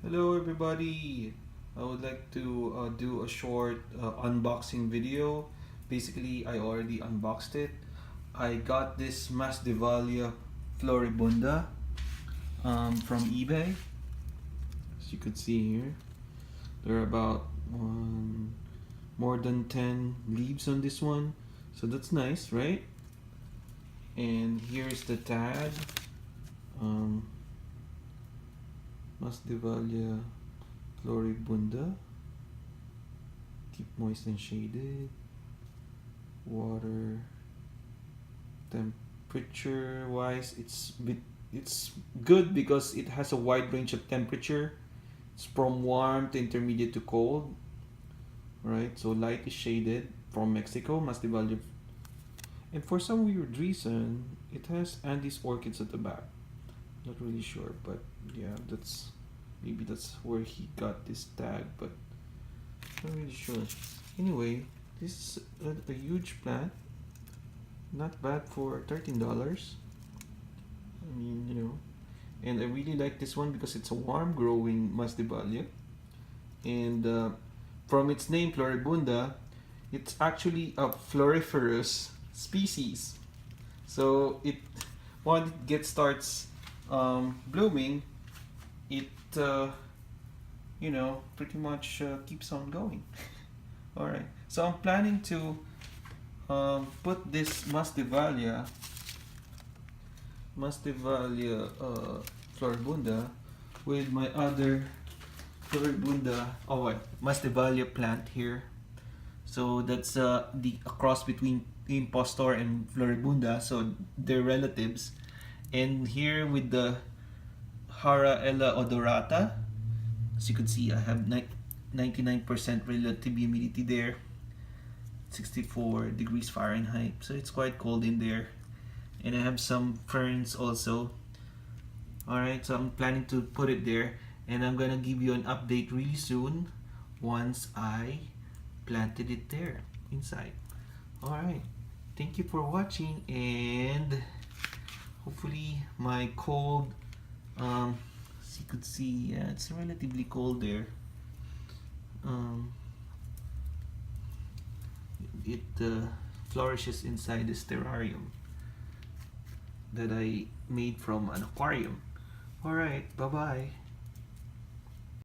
Hello everybody! I would like to do a short unboxing video. Basically, I already unboxed it. I got this Masdevallia floribunda from eBay. As you could see here, there are about more than 10 leaves on this one. So that's nice, right? And here's the tag. Masdevallia floribunda, keep moist and shaded, water temperature wise it's good because it has a wide range of temperature. It's from warm to intermediate to cold, right? So light is shaded, from Mexico, Masdevallia. And for some weird reason it has Andes orchids at the back. Not really sure, but yeah, maybe that's where he got this tag, but not really sure. Anyway, this is a huge plant. Not bad for $13. I mean, you know, and I really like this one because it's a warm growing Masdevallia, and from its name floribunda, it's actually a floriferous species. So once it starts blooming, it you know, pretty much keeps on going. All right, so I'm planning to put this Masdevallia floribunda with my other floribunda, Masdevallia plant here. So that's a cross between impostor and floribunda, so they're relatives. And here with the Hara Ella odorata, as you can see, I have 99% relative humidity there, 64 degrees Fahrenheit, so it's quite cold in there. And I have some ferns also. Alright, so I'm planning to put it there, and I'm gonna give you an update really soon once I planted it there inside. Alright, thank you for watching, and hopefully my cold, as you could see, yeah, it's relatively cold there. It flourishes inside this terrarium that I made from an aquarium. Alright, bye bye.